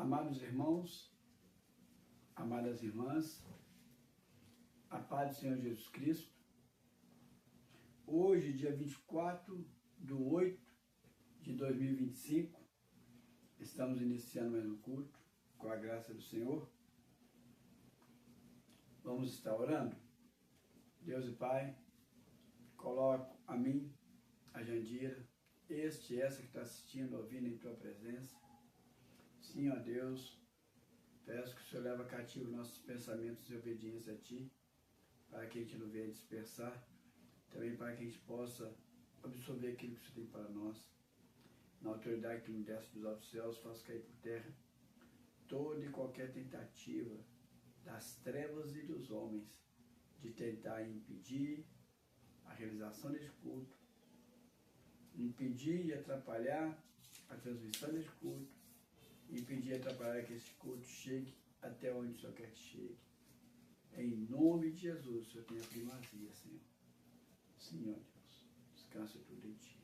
Amados irmãos, amadas irmãs, a paz do Senhor Jesus Cristo. Hoje, dia 24/8/2025, estamos iniciando mais um culto, com a graça do Senhor. Vamos estar orando? Deus e Pai, coloco a mim, a Jandira, essa que está assistindo, ouvindo em Tua presença. Sim, ó Deus, peço que o Senhor leve cativo nossos pensamentos de obediência a Ti, para que a gente não venha dispersar, também para que a gente possa absorver aquilo que o Senhor tem para nós. Na autoridade que me desse dos altos céus, faça cair por terra toda e qualquer tentativa das trevas e dos homens de tentar impedir a realização deste culto, impedir e atrapalhar a transmissão deste culto, impedir e atrapalhar que esse culto chegue até onde o Senhor quer que chegue. Em nome de Jesus, o Senhor tenha primazia, Senhor. Sim, ó Deus, descansa tudo em Ti.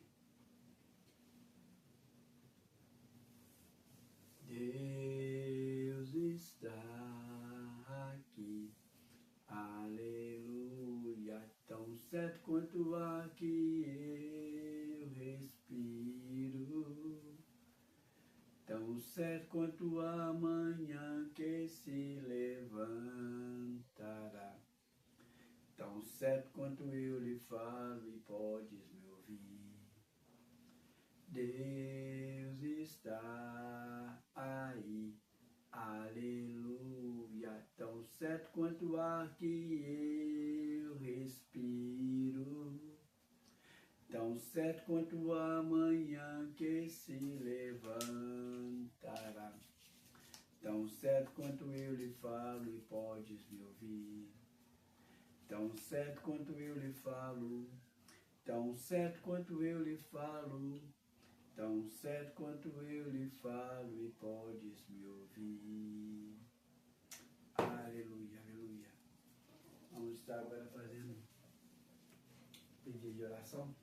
Deus está aqui, aleluia, tão certo quanto o ar que eu respiro, tão certo quanto a manhã que se levantará, tão certo quanto eu lhe falo e podes me ouvir. Deus está aí, aleluia, tão certo quanto o ar que eu respiro, tão certo quanto a manhã que se levantará, tão certo quanto eu lhe falo e podes me ouvir, tão certo quanto eu lhe falo, tão certo quanto eu lhe falo, tão certo quanto eu lhe falo e podes me ouvir. Aleluia, aleluia. Vamos estar agora fazendo pedido de oração.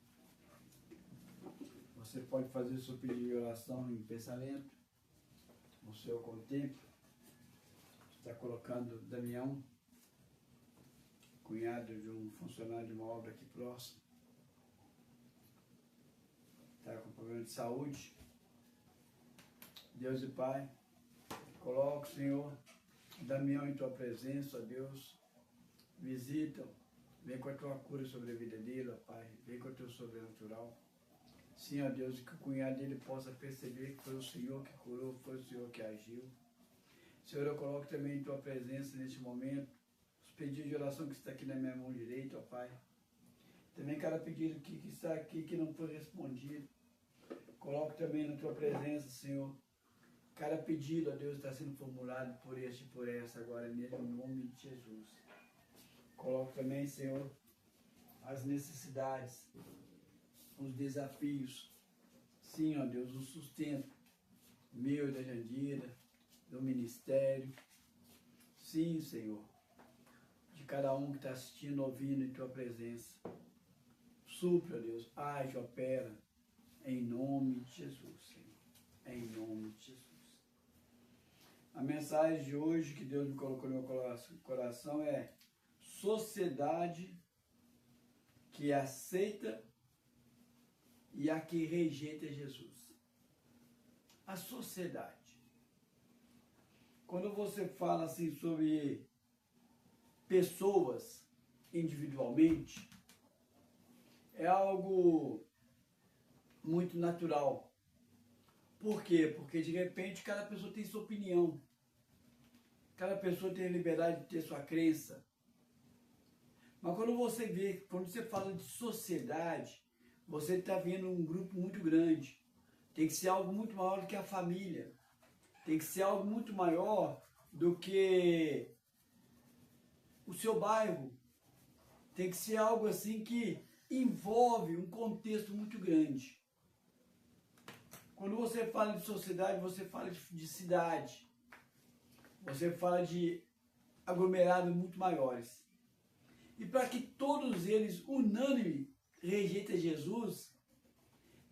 Você pode fazer o seu pedido de oração em pensamento, no seu contemplo. Está colocando Damião, cunhado de um funcionário de uma obra aqui próximo. Está com problema de saúde. Deus e Pai, coloca, Senhor, Damião em Tua presença, ó Deus. Visita, vem com a Tua cura sobre a vida dele, ó Pai. Vem com o Teu sobrenatural. Sim, ó Deus, que o cunhado dele possa perceber que foi o Senhor que curou, foi o Senhor que agiu. Senhor, eu coloco também em Tua presença neste momento os pedidos de oração que está aqui na minha mão direita, ó Pai. Também cada pedido que está aqui que não foi respondido. Coloco também na Tua presença, Senhor, cada pedido, ó Deus, está sendo formulado por este e por essa agora, nele, em nome de Jesus. Coloco também, Senhor, as necessidades, os desafios. Sim, ó Deus, o sustento meu e da Jandira, do ministério. Sim, Senhor, de cada um que está assistindo, ouvindo em Tua presença. Supra, Deus, age, opera, em nome de Jesus, Senhor. Em nome de Jesus. A mensagem de hoje que Deus me colocou no meu coração é: sociedade que aceita e a que rejeita Jesus. A sociedade. Quando você fala assim sobre pessoas individualmente, é algo muito natural. Por quê? Porque de repente cada pessoa tem sua opinião. Cada pessoa tem a liberdade de ter sua crença. Mas quando você fala de sociedade, você está vendo um grupo muito grande. Tem que ser algo muito maior do que a família. Tem que ser algo muito maior do que o seu bairro. Tem que ser algo assim que envolve um contexto muito grande. Quando você fala de sociedade, você fala de cidade. Você fala de aglomerados muito maiores. E para que todos eles, unânime, rejeitem Jesus,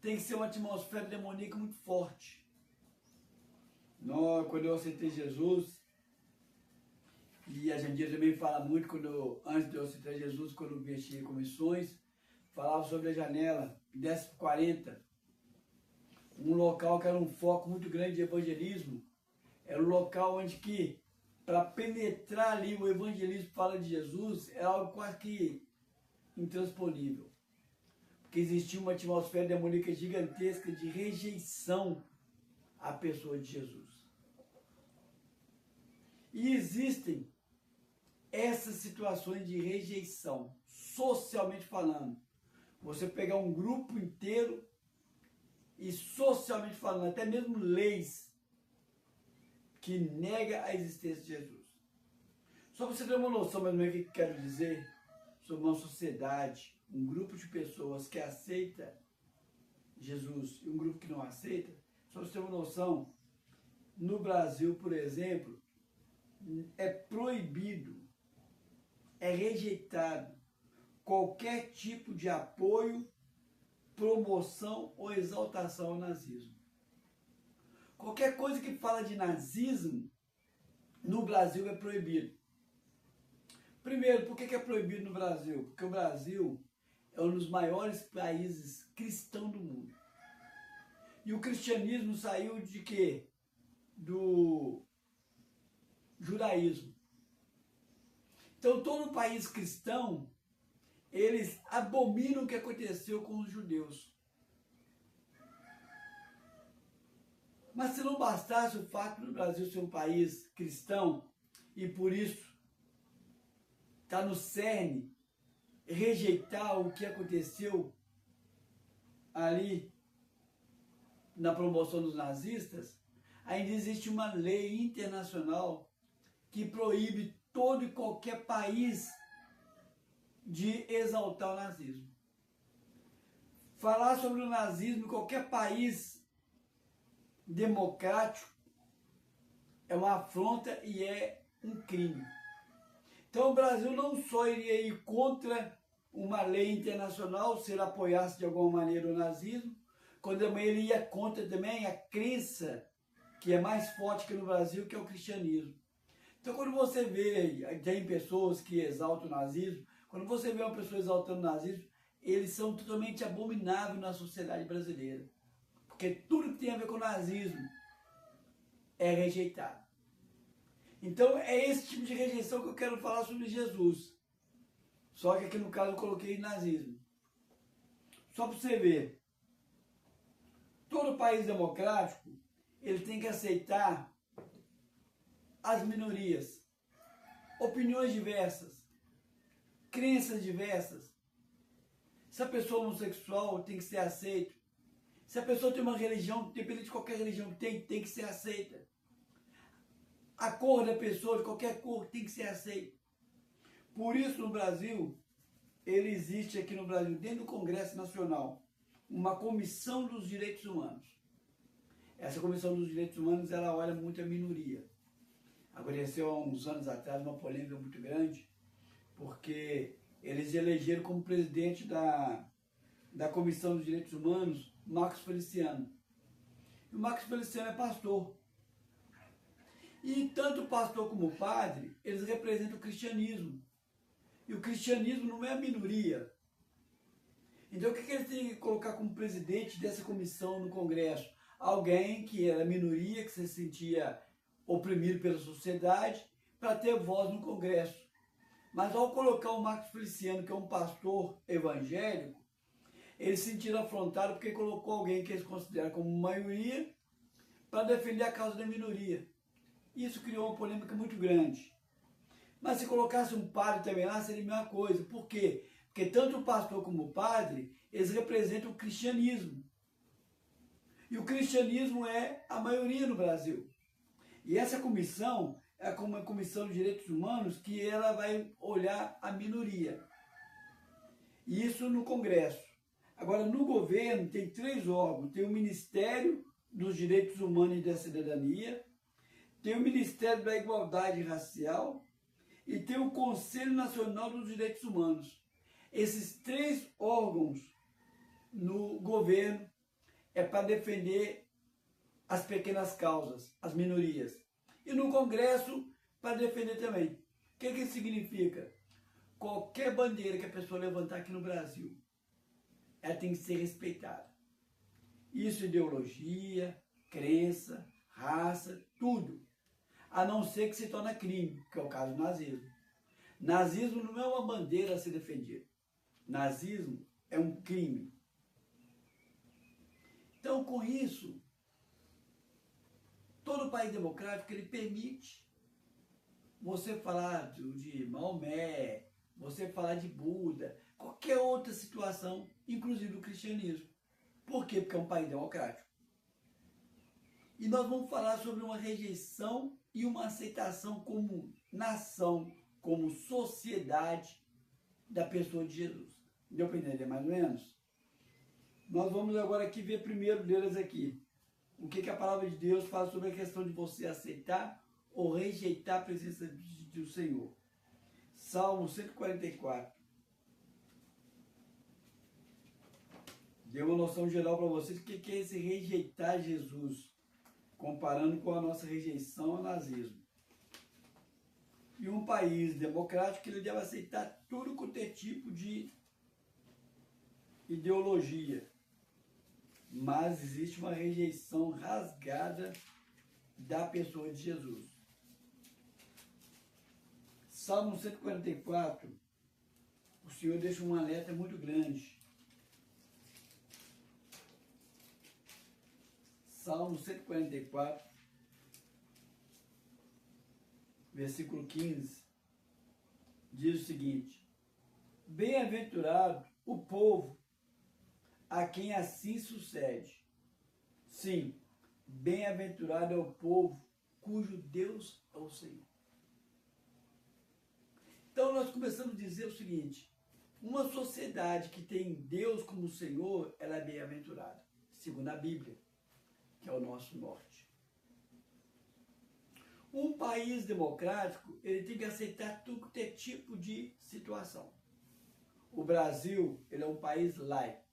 tem que ser uma atmosfera demoníaca muito forte. Quando eu aceitei Jesus, e a Jandira também fala muito, antes de eu aceitar Jesus, quando eu mexia com missões, falava sobre a janela, 10h40, um local que era um foco muito grande de evangelismo, era um local onde que, para penetrar ali o evangelismo que fala de Jesus, era algo quase que intransponível. Porque existia uma atmosfera demoníaca gigantesca de rejeição à pessoa de Jesus. E existem essas situações de rejeição, socialmente falando. Você pegar um grupo inteiro e socialmente falando, até mesmo leis que negam a existência de Jesus. Só para você ter uma noção mais ou menos do que eu quero dizer sobre uma sociedade, um grupo de pessoas que aceita Jesus e um grupo que não aceita, só para você ter uma noção, no Brasil, por exemplo, é proibido, é rejeitado qualquer tipo de apoio, promoção ou exaltação ao nazismo. Qualquer coisa que fala de nazismo, no Brasil é proibido. Primeiro, por que é proibido no Brasil? Porque o Brasil é um dos maiores países cristãos do mundo. E o cristianismo saiu de quê? Do judaísmo. Então, todo país cristão, eles abominam o que aconteceu com os judeus. Mas se não bastasse o fato do Brasil ser um país cristão, e por isso está no cerne rejeitar o que aconteceu ali na promoção dos nazistas, ainda existe uma lei internacional que proíbe todo e qualquer país de exaltar o nazismo. Falar sobre o nazismo em qualquer país democrático é uma afronta e é um crime. Então o Brasil não só iria ir contra uma lei internacional se ele apoiasse de alguma maneira o nazismo, quando também ele ia contra também a crença que é mais forte que no Brasil, que é o cristianismo. Então quando você vê, tem pessoas que exaltam o nazismo, quando você vê uma pessoa exaltando o nazismo, eles são totalmente abomináveis na sociedade brasileira. Porque tudo que tem a ver com o nazismo é rejeitado. Então é esse tipo de rejeição que eu quero falar sobre Jesus. Só que aqui no caso eu coloquei nazismo. Só para você ver. Todo país democrático, ele tem que aceitar as minorias, opiniões diversas, crenças diversas. Se a pessoa é homossexual, tem que ser aceito. Se a pessoa tem uma religião, independente de qualquer religião que tem que ser aceita. A cor da pessoa, de qualquer cor, tem que ser aceita. Por isso, no Brasil, ele existe aqui no Brasil, dentro do Congresso Nacional, uma comissão dos direitos humanos. Essa comissão dos direitos humanos, ela olha muito a minoria. Aconteceu há uns anos atrás uma polêmica muito grande, porque eles elegeram como presidente da Comissão dos Direitos Humanos Marcos Feliciano. E o Marcos Feliciano é pastor. E tanto o pastor como o padre, eles representam o cristianismo. E o cristianismo não é a minoria. Então o que eles têm que colocar como presidente dessa comissão no Congresso? Alguém que era minoria, que se sentia oprimido pela sociedade, para ter voz no Congresso. Mas ao colocar o Marcos Feliciano, que é um pastor evangélico, eles se sentiram afrontados porque colocou alguém que eles consideram como maioria para defender a causa da minoria. Isso criou uma polêmica muito grande. Mas se colocasse um padre também lá, seria a mesma coisa. Por quê? Porque tanto o pastor como o padre, eles representam o cristianismo. E o cristianismo é a maioria no Brasil. E essa comissão é como a Comissão de Direitos Humanos, que ela vai olhar a minoria. Isso no Congresso. Agora, no governo, tem 3 órgãos. Tem o Ministério dos Direitos Humanos e da Cidadania, tem o Ministério da Igualdade Racial e tem o Conselho Nacional dos Direitos Humanos. Esses 3 órgãos no governo é para defender as pequenas causas, as minorias. E no Congresso, para defender também. O que isso significa? Qualquer bandeira que a pessoa levantar aqui no Brasil, ela tem que ser respeitada. Isso, ideologia, crença, raça, tudo. A não ser que se torne crime, que é o caso do nazismo. Nazismo não é uma bandeira a ser defendida. Nazismo é um crime. Então, com isso, todo país democrático ele permite você falar de Maomé, você falar de Buda, qualquer outra situação, inclusive o cristianismo. Por quê? Porque é um país democrático. E nós vamos falar sobre uma rejeição e uma aceitação como nação, como sociedade da pessoa de Jesus. Deu para entender mais ou menos? Nós vamos agora aqui ver primeiro deles aqui. O que a palavra de Deus fala sobre a questão de você aceitar ou rejeitar a presença do Senhor. Salmo 144. Deu uma noção geral para vocês do que é esse rejeitar Jesus, comparando com a nossa rejeição ao nazismo. E um país democrático, ele deve aceitar tudo quanto é tipo de ideologia. Mas existe uma rejeição rasgada da pessoa de Jesus. Salmo 144, o Senhor deixa um alerta muito grande. Salmo 144, versículo 15, diz o seguinte: bem-aventurado o povo a quem assim sucede. Sim, bem-aventurado é o povo cujo Deus é o Senhor. Então nós começamos a dizer o seguinte: uma sociedade que tem Deus como Senhor, ela é bem-aventurada, segundo a Bíblia, que é o nosso norte. Um país democrático, ele tem que aceitar tudo que é tipo de situação. O Brasil, ele é um país laico.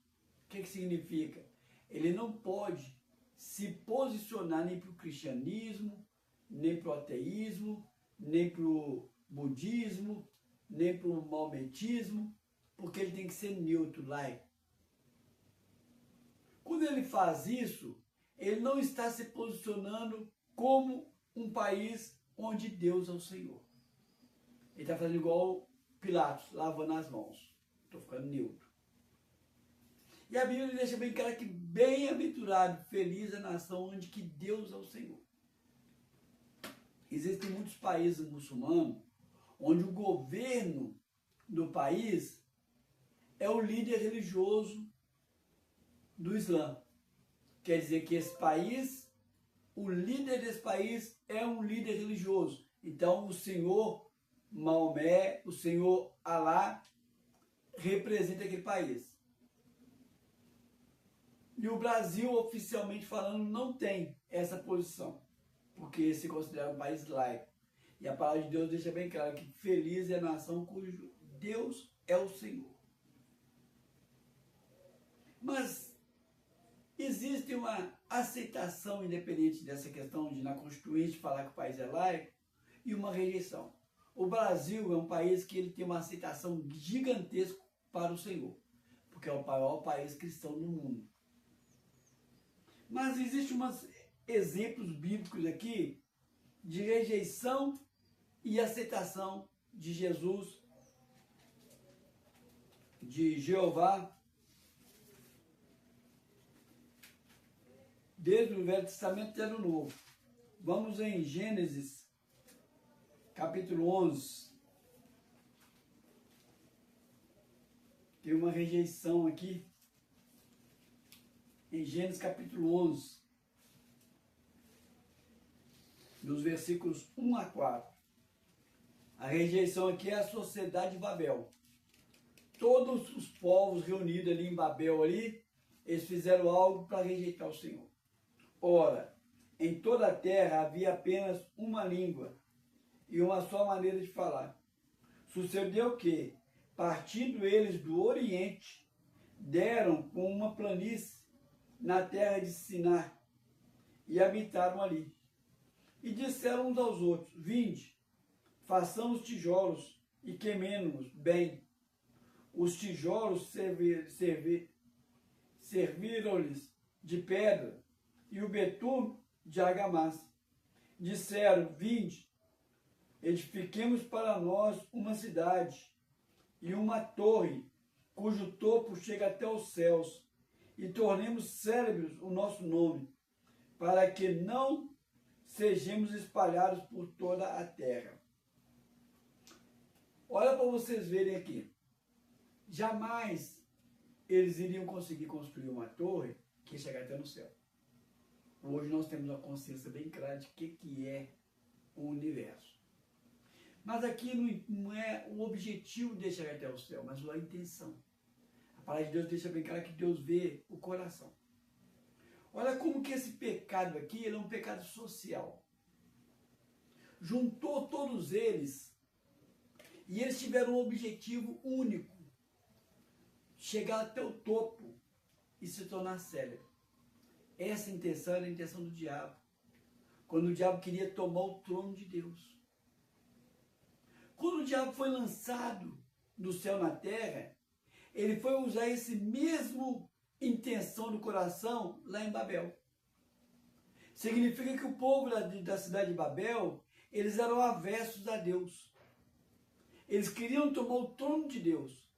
O que significa? Ele não pode se posicionar nem para o cristianismo, nem para o ateísmo, nem para o budismo, nem para o maometismo, porque ele tem que ser neutro, laico. Quando ele faz isso, ele não está se posicionando como um país onde Deus é o Senhor. Ele está fazendo igual Pilatos, lavando as mãos. Estou ficando neutro. E a Bíblia deixa bem claro que bem-aventurado, feliz a nação onde que Deus é o Senhor. Existem muitos países muçulmanos onde o governo do país é o líder religioso do Islã. Quer dizer que esse país, o líder desse país é um líder religioso. Então o Senhor Maomé, o Senhor Alá, representa aquele país. E o Brasil, oficialmente falando, não tem essa posição, porque se considera um país laico. E a palavra de Deus deixa bem claro que feliz é a nação cujo Deus é o Senhor. Mas existe uma aceitação independente dessa questão de na Constituinte falar que o país é laico e uma rejeição. O Brasil é um país que ele tem uma aceitação gigantesca para o Senhor, porque é o maior país cristão do mundo. Mas existem uns exemplos bíblicos aqui de rejeição e aceitação de Jesus, de Jeová, desde o Velho Testamento até o Novo. Vamos em Gênesis, capítulo 11. Tem uma rejeição aqui. Em Gênesis capítulo 11, dos versículos 1 a 4. A rejeição aqui é a sociedade de Babel. Todos os povos reunidos ali em Babel, eles fizeram algo para rejeitar o Senhor. Ora, em toda a terra havia apenas uma língua e uma só maneira de falar. Sucedeu que, partindo eles do Oriente, deram com uma planície na terra de Sinar, e habitaram ali. E disseram uns aos outros: vinde, façamos tijolos e queimemo-nos bem. Os tijolos serviram-lhes de pedra e o betume de argamassa. Disseram: vinde, edifiquemos para nós uma cidade e uma torre, cujo topo chega até os céus, e tornemos célebres o nosso nome, para que não sejamos espalhados por toda a terra. Olha para vocês verem aqui. Jamais eles iriam conseguir construir uma torre que chegar até no céu. Hoje nós temos uma consciência bem clara de que é o universo. Mas aqui não é o objetivo de chegar até o céu, mas a intenção. A palavra de Deus deixa bem claro que Deus vê o coração. Olha como que esse pecado aqui ele é um pecado social. Juntou todos eles e eles tiveram um objetivo único: chegar até o topo e se tornar célebre. Essa intenção era a intenção do diabo, quando o diabo queria tomar o trono de Deus. Quando o diabo foi lançado do céu na terra, ele foi usar esse mesmo intenção do coração lá em Babel. Significa que o povo da cidade de Babel, eles eram avessos a Deus. Eles queriam tomar o trono de Deus.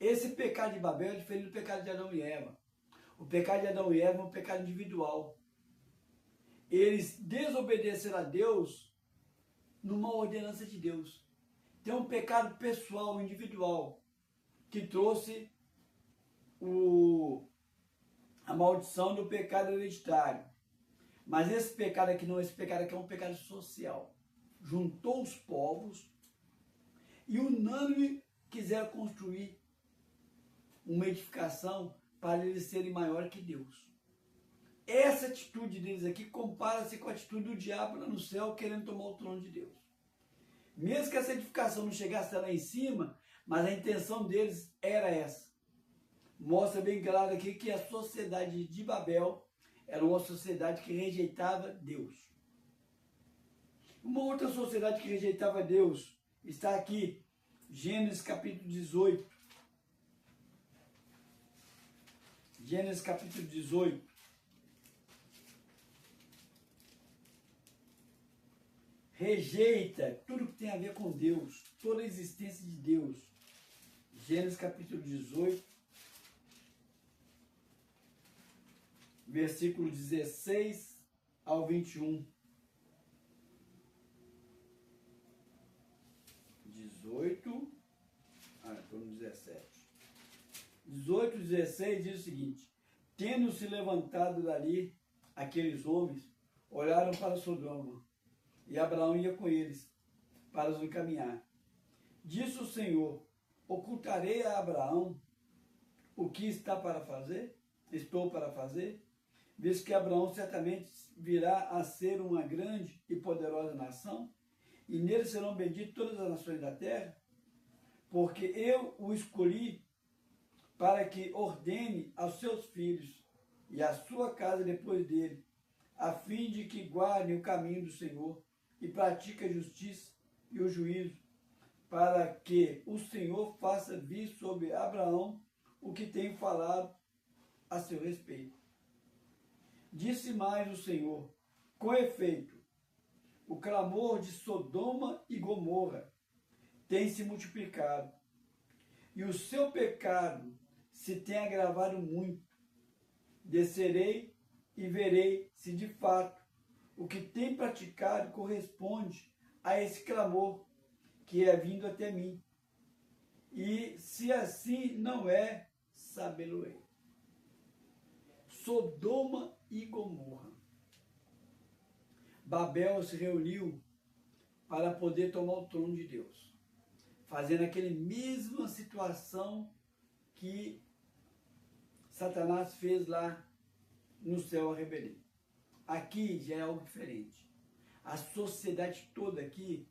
Esse pecado de Babel é diferente do pecado de Adão e Eva. O pecado de Adão e Eva é um pecado individual. Eles desobedeceram a Deus numa ordenança de Deus. Tem um pecado pessoal, individual, que trouxe a maldição do pecado hereditário. Mas esse pecado aqui não, esse pecado aqui é um pecado social. Juntou os povos e unânime quiseram construir uma edificação para eles serem maiores que Deus. Essa atitude deles aqui compara-se com a atitude do diabo lá no céu, querendo tomar o trono de Deus. Mesmo que essa edificação não chegasse lá em cima, mas a intenção deles era essa. Mostra bem claro aqui que a sociedade de Babel era uma sociedade que rejeitava Deus. Uma outra sociedade que rejeitava Deus está aqui, Gênesis capítulo 18. Gênesis capítulo 18. Rejeita tudo que tem a ver com Deus, toda a existência de Deus. Gênesis capítulo 18, versículo 16 ao 21. 18, estou no 17. 18, 16 diz o seguinte: tendo se levantado dali aqueles homens, olharam para Sodoma, e Abraão ia com eles para os encaminhar. Disse o Senhor: ocultarei a Abraão o que estou para fazer, visto que Abraão certamente virá a ser uma grande e poderosa nação, e nele serão benditas todas as nações da terra, porque eu o escolhi para que ordene aos seus filhos e à sua casa depois dele, a fim de que guardem o caminho do Senhor e pratiquem a justiça e o juízo, para que o Senhor faça vir sobre Abraão o que tem falado a seu respeito. Disse mais o Senhor: com efeito, o clamor de Sodoma e Gomorra tem se multiplicado, e o seu pecado se tem agravado muito. Descerei e verei se de fato o que tem praticado corresponde a esse clamor que é vindo até mim. E se assim não é, sabê-lo-ei. Sodoma e Gomorra. Babel se reuniu para poder tomar o trono de Deus, fazendo aquela mesma situação que Satanás fez lá no céu a rebelião. Aqui já é algo diferente. A sociedade toda aqui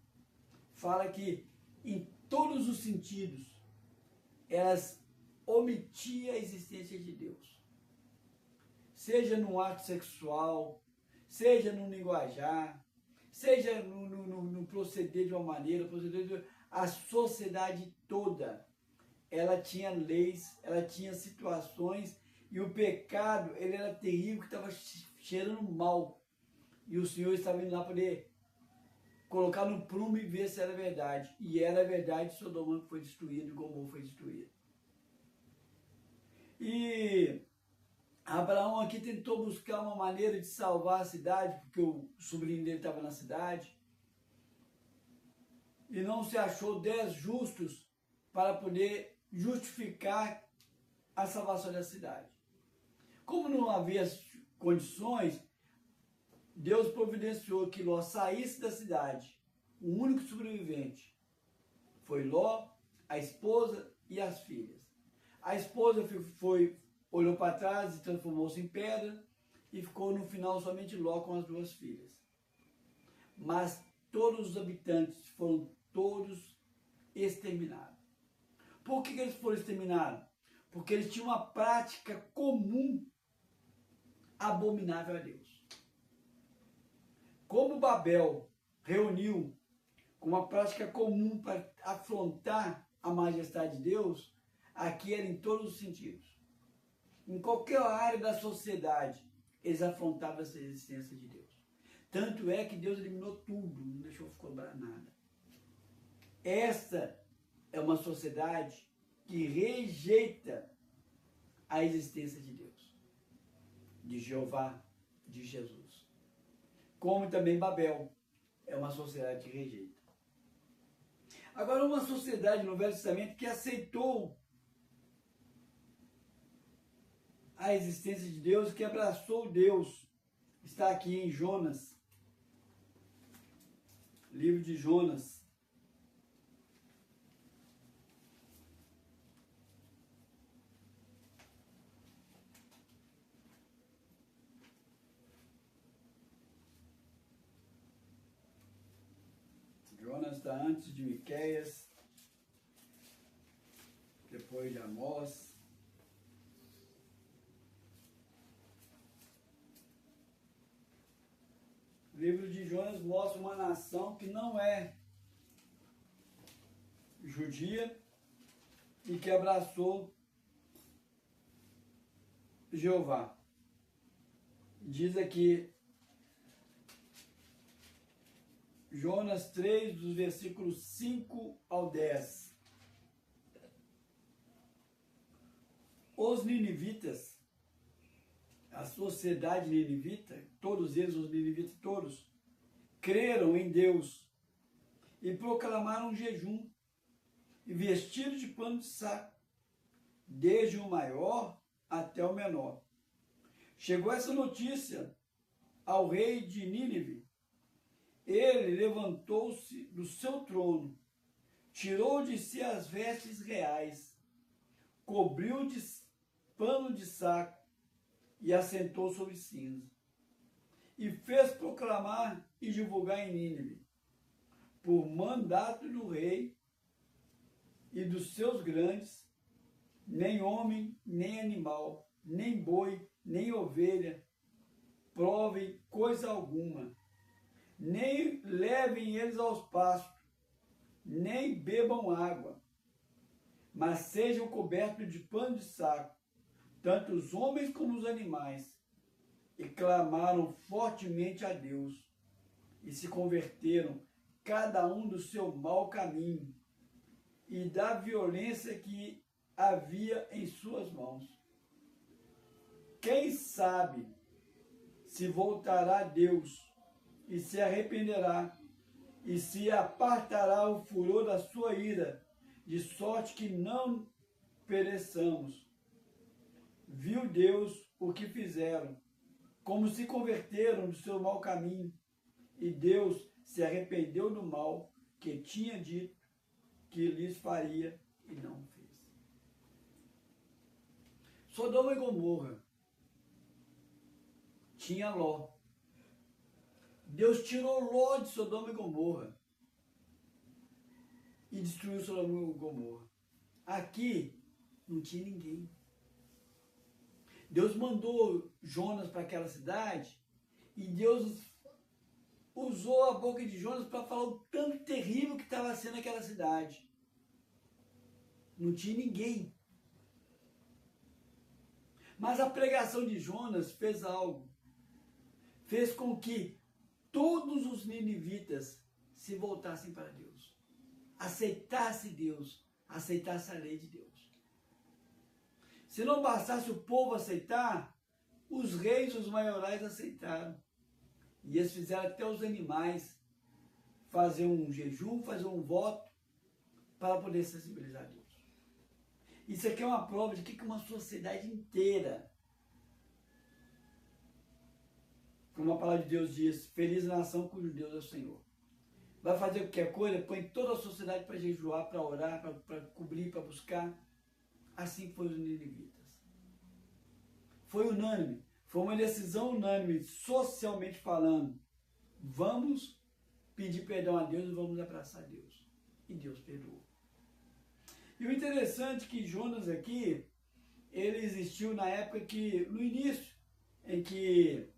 fala que, em todos os sentidos, elas omitiam a existência de Deus. Seja no ato sexual, seja no linguajar, seja no proceder de uma maneira, a sociedade toda, ela tinha leis, ela tinha situações, e o pecado, ele era terrível, que estava cheirando mal. E o Senhor estava indo lá poder colocar no prumo e ver se era verdade. E era verdade, Sodoma foi destruído, Gomorra foi destruído. E Abraão aqui tentou buscar uma maneira de salvar a cidade, porque o sobrinho dele estava na cidade, e não se achou 10 justos para poder justificar a salvação da cidade. Como não havia condições, Deus providenciou que Ló saísse da cidade. O único sobrevivente foi Ló, a esposa e as filhas. A esposa olhou para trás e transformou-se em pedra, e ficou no final somente Ló com as 2 filhas. Mas todos os habitantes foram todos exterminados. Por que eles foram exterminados? Porque eles tinham uma prática comum abominável a Deus. Como Babel reuniu com uma prática comum para afrontar a majestade de Deus, aqui era em todos os sentidos. Em qualquer área da sociedade, eles afrontavam essa existência de Deus. Tanto é que Deus eliminou tudo, não deixou cobrar nada. Esta é uma sociedade que rejeita a existência de Deus, de Jeová, de Jesus. Como também Babel é uma sociedade que rejeita. Agora, uma sociedade no Velho Testamento que aceitou a existência de Deus, que abraçou Deus, está aqui em Jonas, livro de Jonas. Jonas está antes de Miqueias, depois de Amós. O livro de Jonas mostra uma nação que não é judia e que abraçou Jeová. Diz aqui, Jonas 3, dos versículos 5 ao 10. Os ninivitas, a sociedade ninivita, todos eles, os ninivitas todos, creram em Deus e proclamaram jejum e vestidos de pano de saco, desde o maior até o menor. Chegou essa notícia ao rei de Nínive. Ele levantou-se do seu trono, tirou de si as vestes reais, cobriu de pano de saco e assentou sobre cinza. E fez proclamar e divulgar em Nínive, por mandato do rei e dos seus grandes, nem homem, nem animal, nem boi, nem ovelha, provem coisa alguma, nem levem eles aos pastos, nem bebam água, mas sejam cobertos de pano de saco, tanto os homens como os animais. E clamaram fortemente a Deus, e se converteram, cada um do seu mau caminho, e da violência que havia em suas mãos. Quem sabe se voltará a Deus, e se arrependerá, e se apartará o furor da sua ira, de sorte que não pereçamos. Viu Deus o que fizeram, como se converteram do seu mau caminho, e Deus se arrependeu do mal que tinha dito que lhes faria e não fez. Sodoma e Gomorra tinha Ló. Deus tirou Ló de Sodoma e Gomorra e destruiu Sodoma e Gomorra. Aqui não tinha ninguém. Deus mandou Jonas para aquela cidade E Deus usou a boca de Jonas para falar o tanto terrível que estava sendo aquela cidade. Não tinha ninguém. Mas a pregação de Jonas fez algo. Fez com que todos os ninivitas se voltassem para Deus. Aceitassem Deus. Aceitassem a lei de Deus. Se não bastasse o povo aceitar, os reis, os maiorais aceitaram. E eles fizeram até os animais fazer um jejum, fazer um voto para poder sensibilizar Deus. Isso aqui é uma prova de que uma sociedade inteira, como a palavra de Deus diz, feliz a nação cujo Deus é o Senhor. Vai fazer qualquer coisa, põe toda a sociedade para jejuar, para orar, para cobrir, para buscar. Assim foi os ninivitas. Foi unânime. Foi uma decisão unânime, socialmente falando. Vamos pedir perdão a Deus e vamos abraçar Deus. E Deus perdoou. E o interessante é que Jonas aqui, ele existiu na época que, no início, em que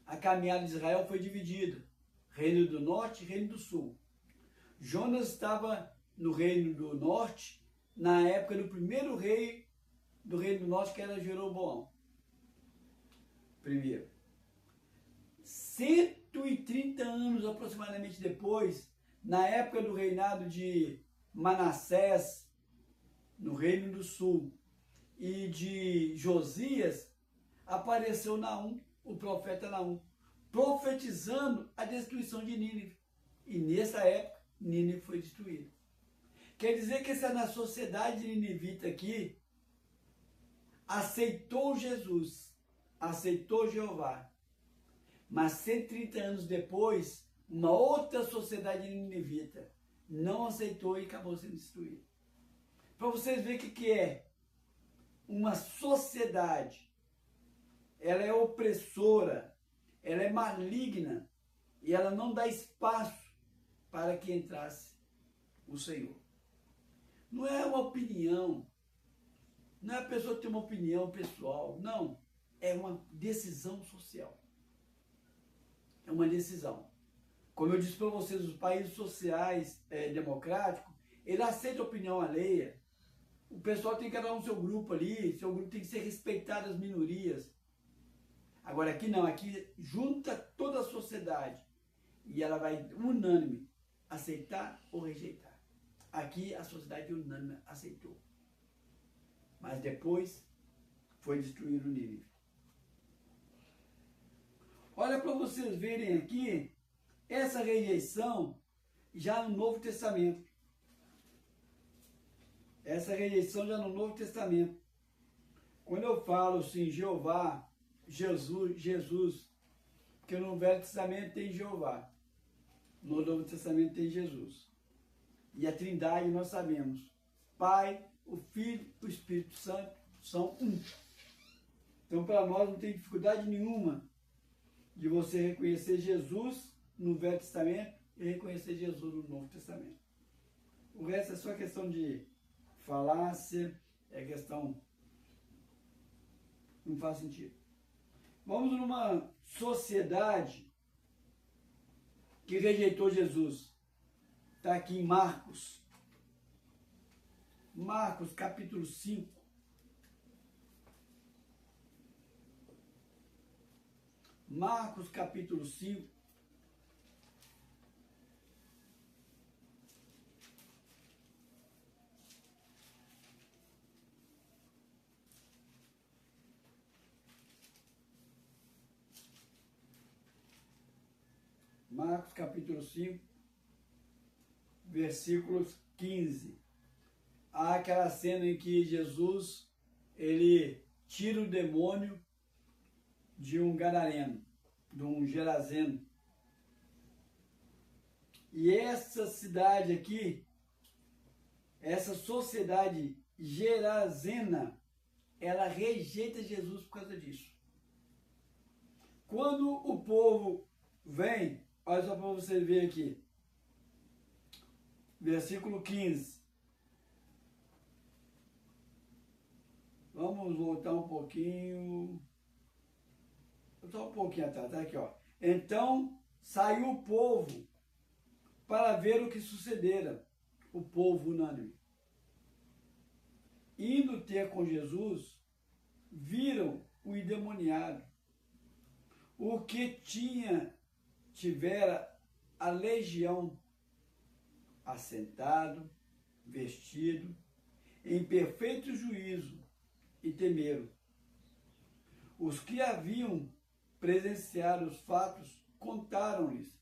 a caminhada de Israel foi dividida. Reino do Norte e Reino do Sul. Jonas estava no Reino do Norte, na época do primeiro rei do Reino do Norte, que era Jeroboão. Primeiro. 130 anos aproximadamente depois, na época do reinado de Manassés, no Reino do Sul, e de Josias, apareceu Naum, o profeta Naum, profetizando a destruição de Nínive. E nessa época, Nínive foi destruída. Quer dizer que essa sociedade ninivita aqui aceitou Jesus, aceitou Jeová. Mas 130 anos depois, uma outra sociedade ninivita não aceitou e acabou sendo destruída. Para vocês verem o que é uma sociedade. Ela é opressora, ela é maligna e ela não dá espaço para que entrasse o Senhor. Não é uma opinião, não é a pessoa ter uma opinião pessoal, não. É uma decisão social. É uma decisão. Como eu disse para vocês, os países sociais democráticos, ele aceita a opinião alheia. O pessoal tem que dar um seu grupo ali, seu grupo tem que ser respeitado as minorias. Agora aqui não, aqui junta toda a sociedade e ela vai unânime aceitar ou rejeitar. Aqui a sociedade unânime aceitou. Mas depois foi destruído o Nínive. Olha para vocês verem aqui essa rejeição já no Novo Testamento. Essa rejeição já no Novo Testamento. Quando eu falo assim, Jeová, Jesus, porque no Velho Testamento tem Jeová, no Novo Testamento tem Jesus. E a Trindade nós sabemos, Pai, o Filho, o Espírito Santo são um. Então para nós não tem dificuldade nenhuma de você reconhecer Jesus no Velho Testamento e reconhecer Jesus no Novo Testamento. O resto é só questão de falácia, é questão... não faz sentido. Vamos numa sociedade que rejeitou Jesus. Está aqui em Marcos. Marcos, capítulo 5. Marcos, capítulo 5. Marcos, capítulo 5, versículos 15. Há aquela cena em que Jesus, ele tira o demônio de um gadareno, de um gerazeno. E essa cidade aqui, essa sociedade gerazena, ela rejeita Jesus por causa disso. Quando o povo vem, olha só para você ver aqui, versículo 15. Vamos voltar um pouquinho. só um pouquinho atrás, tá aqui, ó. Então saiu o povo para ver o que sucedera, o povo unânime. Indo ter com Jesus, viram o endemoniado, o que tivera a legião, assentado, vestido, em perfeito juízo, e temeram. Os que haviam presenciado os fatos contaram-lhes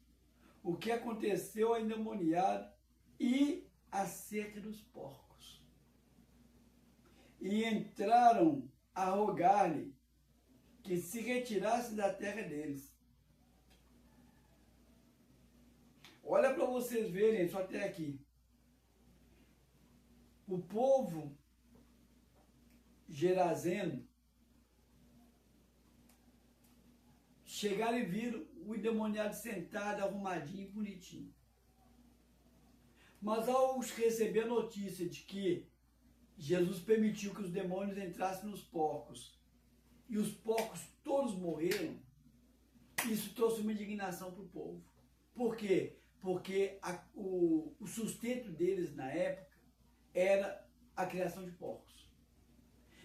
o que aconteceu ao endemoniado e acerca dos porcos. E entraram a rogar-lhe que se retirasse da terra deles. Olha para vocês verem, só até aqui. O povo gerazeno chegaram e viram o endemoniado sentado, arrumadinho, bonitinho. Mas ao receber a notícia de que Jesus permitiu que os demônios entrassem nos porcos e os porcos todos morreram, isso trouxe uma indignação para o povo. Por quê? Porque o sustento deles na época era a criação de porcos.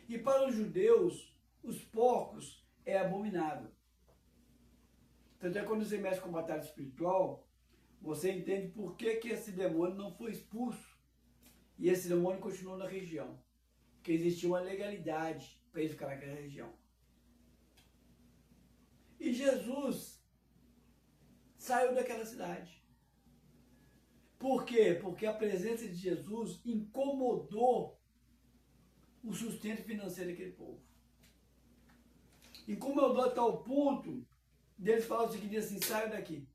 E para os judeus, os porcos é abominável. Tanto é que quando você mexe com batalha espiritual, você entende por que esse demônio não foi expulso. E esse demônio continuou na região. Porque existia uma legalidade para ele ficar naquela região. E Jesus saiu daquela cidade. Por quê? Porque a presença de Jesus incomodou o sustento financeiro daquele povo. Incomodou a tal ponto deles falar o seguinte assim: saiam daqui.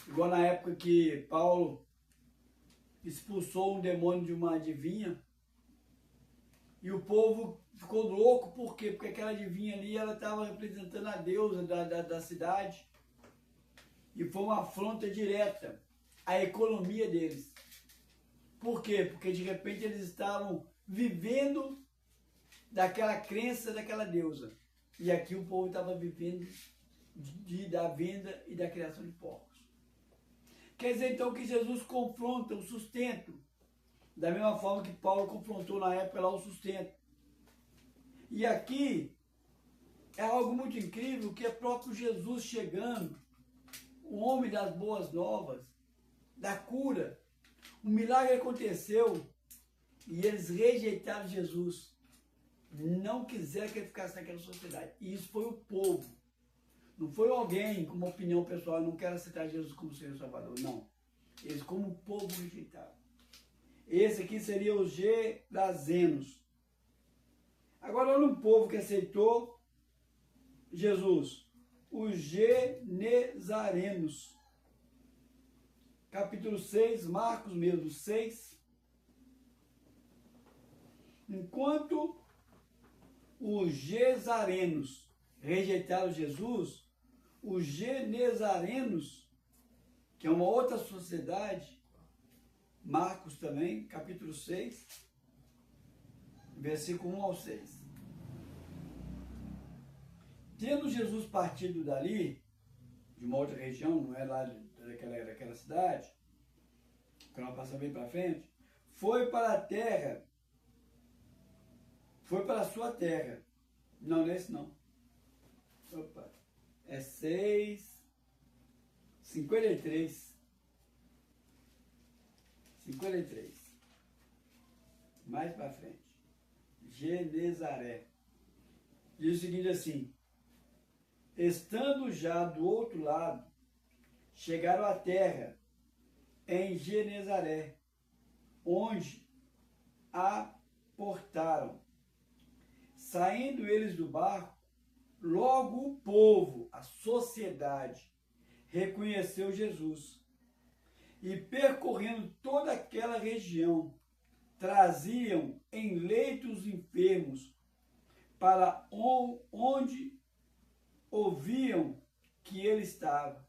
Igual na época que Paulo expulsou um demônio de uma adivinha, e o povo ficou louco. Por quê? Porque aquela adivinha ali, ela estava representando a deusa da cidade, e foi uma afronta direta à economia deles. Por quê? Porque de repente eles estavam vivendo daquela crença daquela deusa, e aqui o povo estava vivendo da venda e da criação de porcos. Quer dizer então que Jesus confronta o sustento, da mesma forma que Paulo confrontou na época lá o sustento. E aqui é algo muito incrível, que é próprio Jesus chegando, o homem das boas novas, da cura. Um milagre aconteceu e eles rejeitaram Jesus. Não quiseram que ele ficasse naquela sociedade. E isso foi o povo. Não foi alguém com uma opinião pessoal: eu não quero aceitar Jesus como Senhor e Salvador. Não. Eles, como povo, rejeitaram. Esse aqui seria os gerazenos. Agora, olha um povo que aceitou Jesus. Os genezarenos. Capítulo 6, Marcos mesmo, 6. Enquanto os gesarenos rejeitaram Jesus, os genezarenos, que é uma outra sociedade, Marcos também, capítulo 6, versículo 1 ao 6. Tendo Jesus partido dali, de uma outra região, não é lá daquela cidade, que nós passamos bem para frente, foi para a terra, foi para a sua terra. Não, não é esse não. Opa, é 6:53. 53. Mais para frente. Genezaré. Diz o seguinte assim: estando já do outro lado, chegaram à terra em Genezaré, onde aportaram. Saindo eles do barco, logo o povo, a sociedade, reconheceu Jesus. E percorrendo toda aquela região, traziam em leitos enfermos, para onde ouviam que ele estava.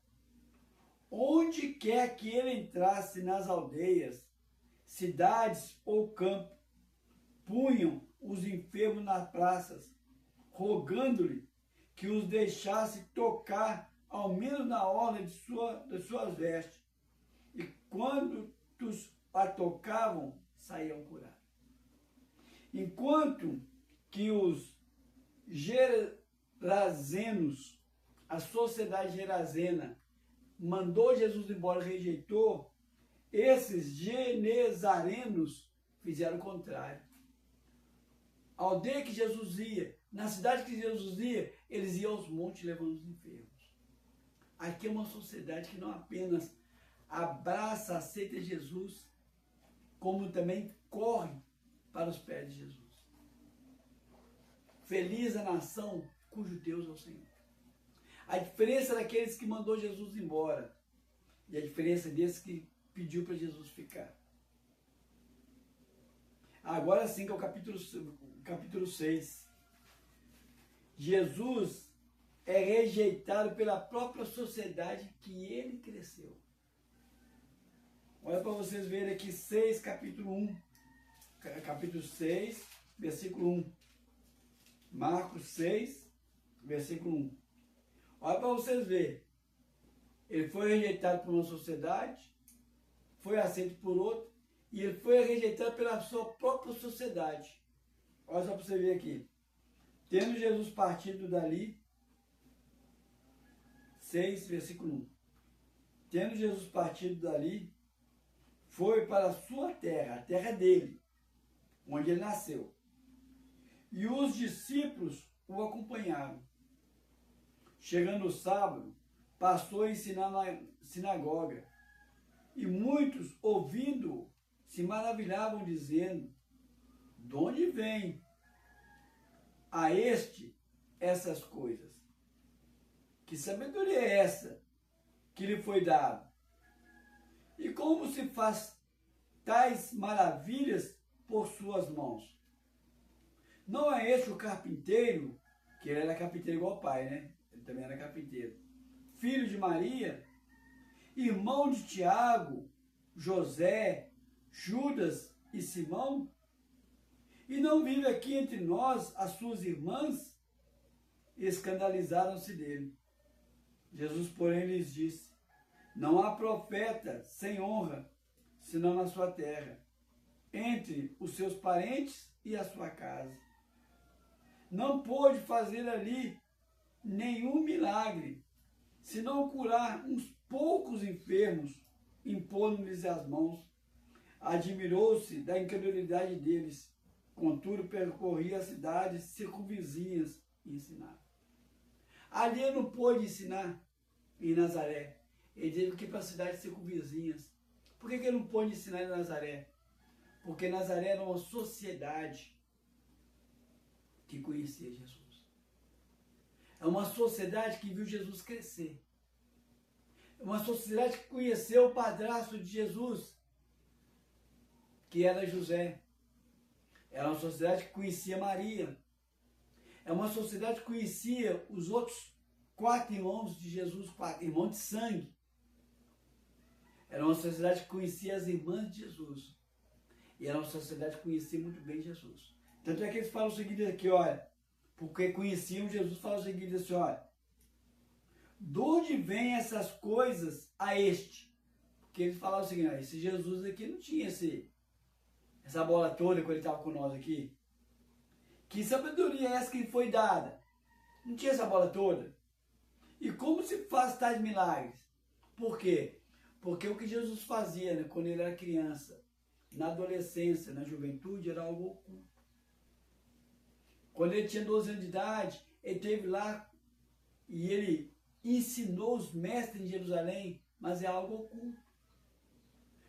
Onde quer que ele entrasse, nas aldeias, cidades ou campo, punham os enfermos nas praças, rogando-lhe que os deixasse tocar, ao menos na orla de suas vestes. E quando a tocavam, saíam curados. Enquanto que os gerazenos, a sociedade gerazena, mandou Jesus embora, rejeitou, esses genezarenos fizeram o contrário. A aldeia que Jesus ia, na cidade que Jesus ia, eles iam aos montes levando os enfermos. Aqui é uma sociedade que não apenas abraça, aceita Jesus, como também corre para os pés de Jesus. Feliz a nação cujo Deus é o Senhor. A diferença daqueles que mandou Jesus embora e a diferença desses que pediu para Jesus ficar. Agora sim que é o capítulo 6. Jesus é rejeitado pela própria sociedade que ele cresceu. Olha para vocês verem aqui 6, capítulo 1. Capítulo 6, versículo 1. Marcos 6, versículo 1. Olha para vocês verem. Ele foi rejeitado por uma sociedade, foi aceito por outra, e ele foi rejeitado pela sua própria sociedade. Olha só para você ver aqui. Tendo Jesus partido dali, 6, versículo 1. Tendo Jesus partido dali, foi para a sua terra, a terra dele, onde ele nasceu. E os discípulos o acompanharam. Chegando o sábado, passou a ensinar na sinagoga. E muitos, ouvindo-o, se maravilhavam, dizendo: de onde vem a este essas coisas? Que sabedoria é essa que lhe foi dada? E como se faz tais maravilhas por suas mãos? Não é este o carpinteiro, que ele era carpinteiro igual ao pai, né? Ele também era carpinteiro. Filho de Maria, irmão de Tiago, José, Judas e Simão? E não vive aqui entre nós as suas irmãs? E escandalizaram-se dele. Jesus, porém, lhes disse: não há profeta sem honra, senão na sua terra, entre os seus parentes e a sua casa. Não pôde fazer ali nenhum milagre, senão curar uns poucos enfermos, impondo-lhes as mãos. Admirou-se da incredulidade deles, contudo percorria as cidades circunvizinhas e ensinava. Ali ele não pôde ensinar em Nazaré, ele teve que ir para as cidades circunvizinhas. Por que ele não pôde ensinar em Nazaré? Porque Nazaré era uma sociedade que conhecia Jesus. É uma sociedade que viu Jesus crescer. É uma sociedade que conheceu o padrasto de Jesus, que era José. Era uma sociedade que conhecia Maria. É uma sociedade que conhecia os outros 4 irmãos de Jesus, 4 irmãos de sangue. Era uma sociedade que conhecia as irmãs de Jesus. E era uma sociedade que conhecia muito bem Jesus. Tanto é que eles falam o seguinte aqui, olha, porque conheciam Jesus, falam o seguinte assim, olha, de onde vêm essas coisas a este? Porque eles falavam o seguinte, olha, esse Jesus aqui não tinha essa bola toda quando ele estava com nós aqui. Que sabedoria é essa que lhe foi dada? Não tinha essa bola toda. E como se faz tais milagres? Por quê? Porque o que Jesus fazia, né, quando ele era criança, na adolescência, na juventude, era algo oculto. Quando ele tinha 12 anos de idade, ele esteve lá e ele ensinou os mestres em Jerusalém, mas é algo oculto.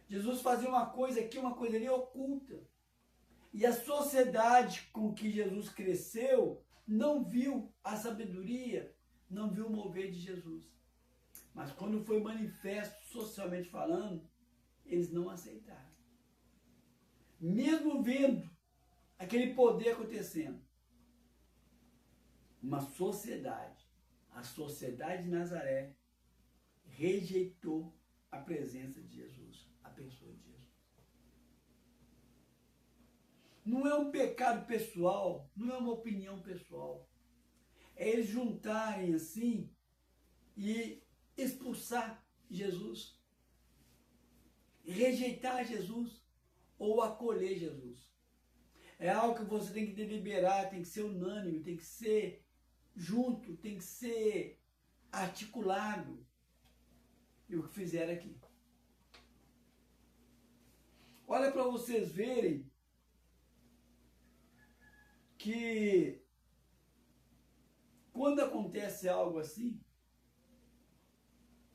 Jesus fazia uma coisa aqui, uma coisa ali oculta. E a sociedade com que Jesus cresceu não viu a sabedoria, não viu o mover de Jesus. Mas quando foi manifesto, socialmente falando, eles não aceitaram. Mesmo vendo aquele poder acontecendo, uma sociedade, a sociedade de Nazaré, rejeitou a presença de Jesus, a pessoa de Jesus. Não é um pecado pessoal, não é uma opinião pessoal. é eles juntarem assim e expulsar Jesus, rejeitar Jesus ou acolher Jesus. É algo que você tem que deliberar, tem que ser unânime, tem que ser junto, tem que ser articulado. E o que fizeram aqui. Olha para vocês verem que quando acontece algo assim,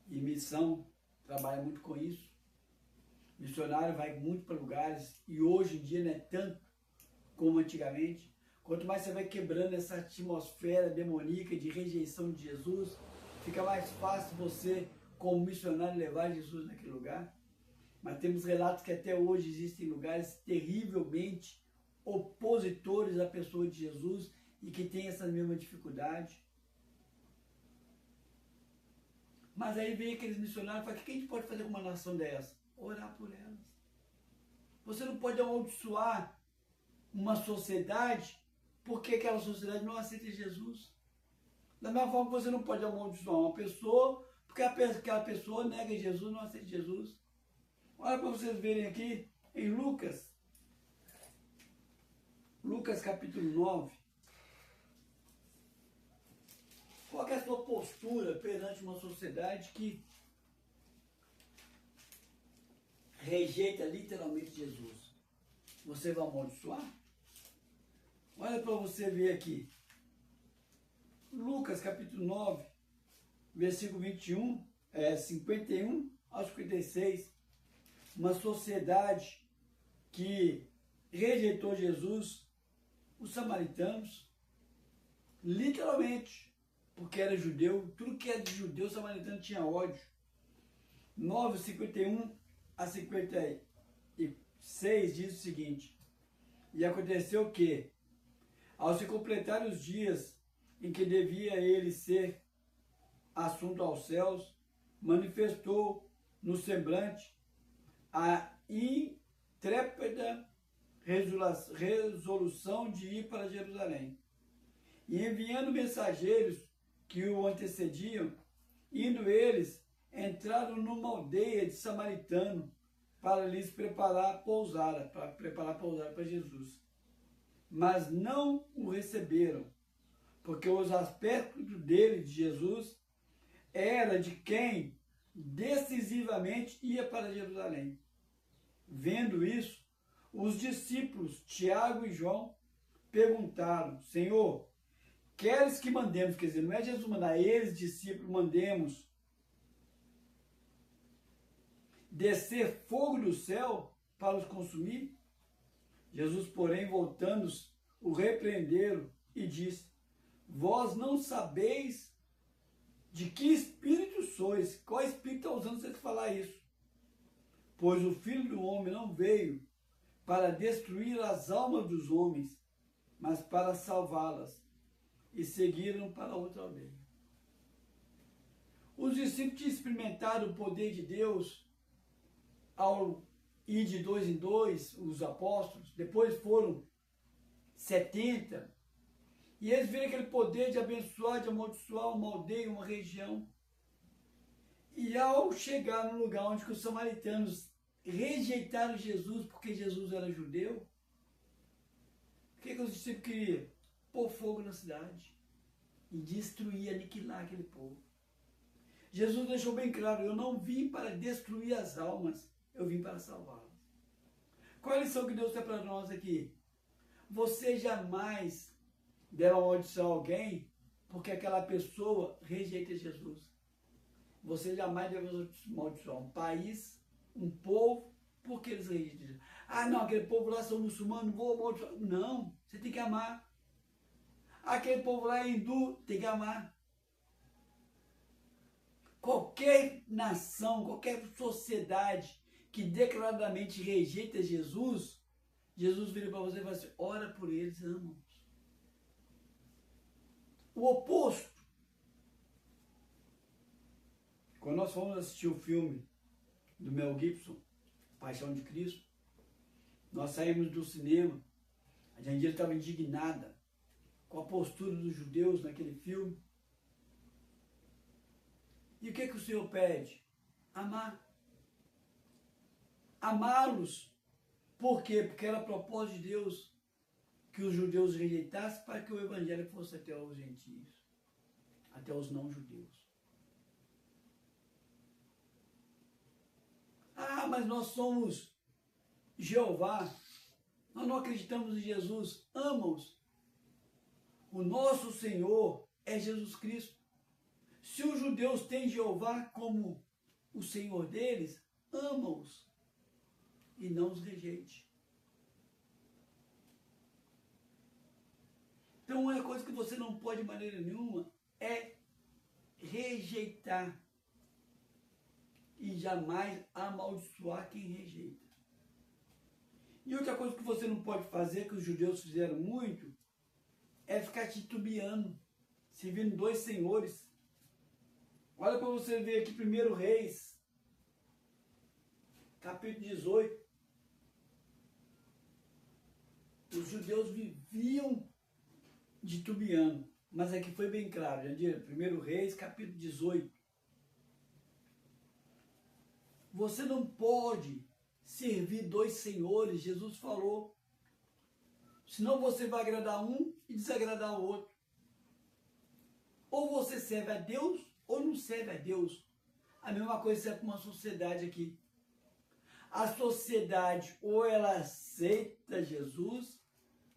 e missão trabalha muito com isso, missionário vai muito para lugares, e hoje em dia não é tanto como antigamente. Quanto mais você vai quebrando essa atmosfera demoníaca de rejeição de Jesus, fica mais fácil você, como missionário, levar Jesus naquele lugar. Mas temos relatos que até hoje existem lugares terrivelmente opositores à pessoa de Jesus e que têm essa mesma dificuldade. Mas aí vem aqueles missionários e falam: o que a gente pode fazer com uma nação dessa? Orar por elas. Você não pode amaldiçoar uma sociedade porque aquela sociedade não aceita Jesus. Da mesma forma que você não pode amaldiçoar uma pessoa porque aquela pessoa nega Jesus, não aceita Jesus. Olha para vocês verem aqui em Lucas capítulo 9. Qual é a sua postura perante uma sociedade que rejeita literalmente Jesus? Você vai amaldiçoar? Olha para você ver aqui. Lucas capítulo 9, versículo 51 ao 56. Uma sociedade que rejeitou Jesus, os samaritanos, literalmente, porque era judeu, tudo que era de judeu, o samaritano tinha ódio. 9, 51 a 56 diz o seguinte: e aconteceu que, ao se completarem os dias em que devia ele ser assunto aos céus, manifestou no semblante a intrépida resolução de ir para Jerusalém. E enviando mensageiros que o antecediam, indo eles, entraram numa aldeia de samaritano para lhes preparar pousada para Jesus. Mas não o receberam, porque os aspectos dele, de Jesus, era de quem decisivamente ia para Jerusalém. Vendo isso, os discípulos Tiago e João perguntaram: Senhor, queres que mandemos? Quer dizer, não é Jesus mandar, eles, discípulos, mandemos descer fogo do céu para os consumir? Jesus, porém, voltando-se, o repreenderam e disse: vós não sabeis de que espírito sois. Qual espírito está usando vocês falar isso? Pois o Filho do Homem não veio para destruir as almas dos homens, mas para salvá-las. E seguiram para outra aldeia. Os discípulos tinham experimentado o poder de Deus ao ir de 2 em 2, os apóstolos. Depois foram 70. E eles viram aquele poder de abençoar, de amaldiçoar uma aldeia, uma região. E ao chegar no lugar onde os samaritanos rejeitaram Jesus porque Jesus era judeu, o que os discípulos queriam? Pôr fogo na cidade e destruir, aniquilar aquele povo. Jesus deixou bem claro: eu não vim para destruir as almas, eu vim para salvá-las. Qual é a lição que Deus tem para nós aqui? Você jamais deve amaldiçoar alguém porque aquela pessoa rejeita Jesus. Você jamais deve amaldiçoar um país, um povo, porque eles rejeitam Jesus. Ah, não, aquele povo lá são muçulmanos, vou amaldiçoar. Não, você tem que amar. Aquele povo lá é hindu, tem que amar. Qualquer nação, qualquer sociedade que declaradamente rejeita Jesus, Jesus vira para você e fala assim: ora por eles, ama-os. O oposto. Quando nós fomos assistir o filme do Mel Gibson, Paixão de Cristo, nós saímos do cinema, a Jandira estava indignada, com a postura dos judeus naquele filme. E o que o Senhor pede? Amar. Amá-los. Por quê? Porque era propósito de Deus que os judeus rejeitassem para que o evangelho fosse até os gentios, até os não-judeus. Ah, mas nós somos Jeová, nós não acreditamos em Jesus. Ama-os. O nosso Senhor é Jesus Cristo. Se os judeus têm Jeová como o Senhor deles, ama-os e não os rejeite. Então, uma coisa que você não pode de maneira nenhuma é rejeitar e jamais amaldiçoar quem rejeita. E outra coisa que você não pode fazer, que os judeus fizeram muito, é ficar titubeando, servindo dois senhores. Olha para você ver aqui 1 Reis, capítulo 18. Os judeus viviam titubeando, mas aqui foi bem claro, já disse, 1 Reis, capítulo 18. Você não pode servir dois senhores, Jesus falou. Senão você vai agradar um e desagradar o outro. Ou você serve a Deus ou não serve a Deus. A mesma coisa serve para uma sociedade aqui. A sociedade ou ela aceita Jesus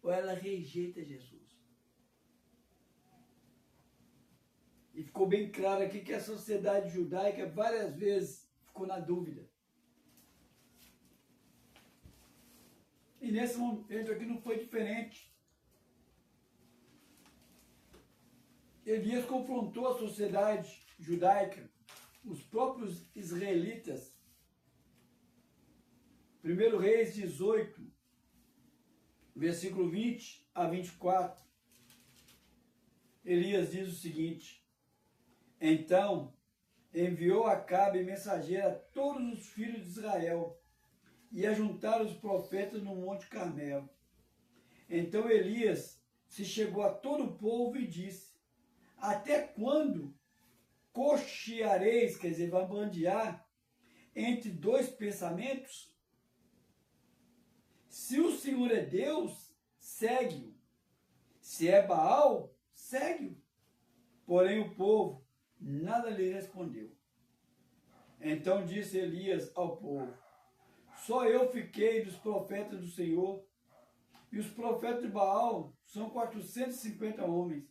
ou ela rejeita Jesus. E ficou bem claro aqui que a sociedade judaica várias vezes ficou na dúvida. E nesse momento aqui não foi diferente. Elias confrontou a sociedade judaica, os próprios israelitas. 1 Reis 18, versículo 20 a 24. Elias diz o seguinte: Então enviou Acabe mensageiro a todos os filhos de Israel e ajuntaram os profetas no Monte Carmelo. Então Elias se chegou a todo o povo e disse: Até quando cocheareis, quer dizer, vai bandear entre dois pensamentos? Se o Senhor é Deus, segue-o. Se é Baal, segue-o. Porém o povo nada lhe respondeu. Então disse Elias ao povo: Só eu fiquei dos profetas do Senhor, e os profetas de Baal são 450 homens.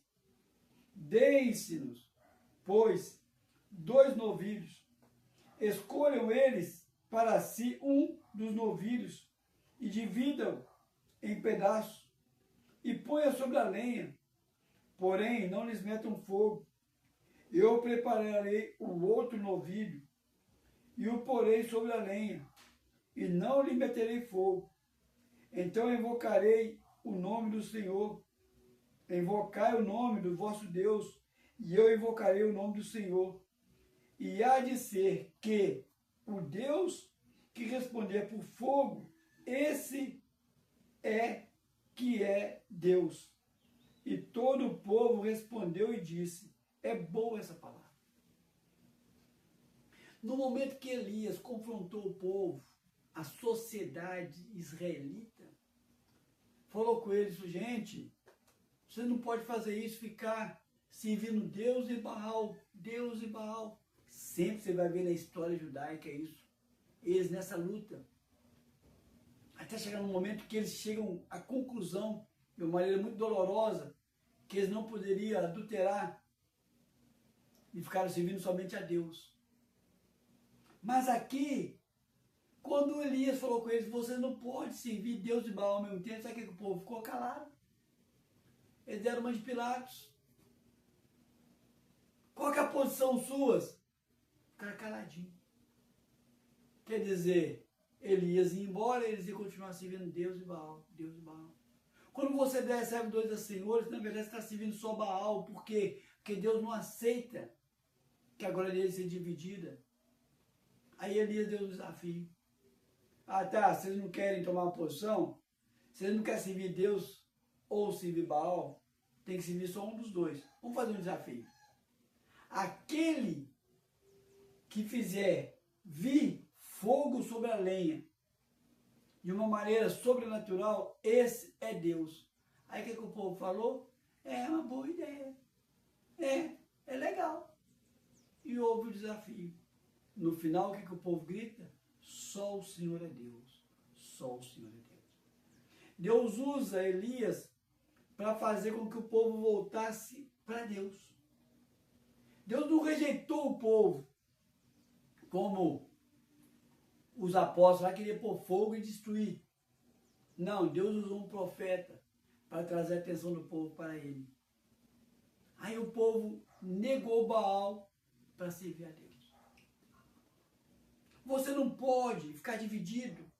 Deem-se-nos, pois, 2 novilhos. Escolham eles para si um dos novilhos e dividam em pedaços e ponham sobre a lenha. Porém, não lhes metam fogo. Eu prepararei o outro novilho e o porei sobre a lenha e não lhe meterei fogo. Então invocarei o nome do Senhor. Invocai o nome do vosso Deus, e eu invocarei o nome do Senhor. E há de ser que o Deus que responder por fogo, esse é que é Deus. E todo o povo respondeu e disse: É boa essa palavra. No momento que Elias confrontou o povo, a sociedade israelita, falou com eles: gente, você não pode fazer isso, ficar servindo Deus e Baal, Deus e Baal. Sempre você vai ver na história judaica isso. Eles nessa luta. Até chegar no momento que eles chegam à conclusão, de uma maneira muito dolorosa, que eles não poderiam adulterar e ficaram servindo somente a Deus. Mas aqui, quando Elias falou com eles: você não pode servir Deus e Baal ao mesmo tempo, sabe o que o povo ficou calado? Eles deram uma de Pilatos. Qual que é a posição suas? Ficaram caladinho. Quer dizer, Elias ia embora, eles iam continuar servindo Deus e Baal, Deus e Baal. Quando você serve dois a senhores, na verdade você está servindo só Baal. Por quê? Porque Deus não aceita que a glória dele seja dividida. Aí Elias deu um desafio. Ah, tá, vocês não querem tomar uma posição? Vocês não querem servir Deus ou servir Baal? tem que servir só um dos dois. Vamos fazer um desafio. Aquele que fizer vir fogo sobre a lenha de uma maneira sobrenatural, esse é Deus. Aí o que o povo falou? É uma boa ideia. É legal. E houve o desafio. No final, o que o povo grita? Só o Senhor é Deus. Só o Senhor é Deus. Deus usa Elias para fazer com que o povo voltasse para Deus. Deus não rejeitou o povo como os apóstolos lá queriam pôr fogo e destruir. Não, Deus usou um profeta para trazer a atenção do povo para ele. Aí o povo negou Baal para servir a Deus. Você não pode ficar dividido.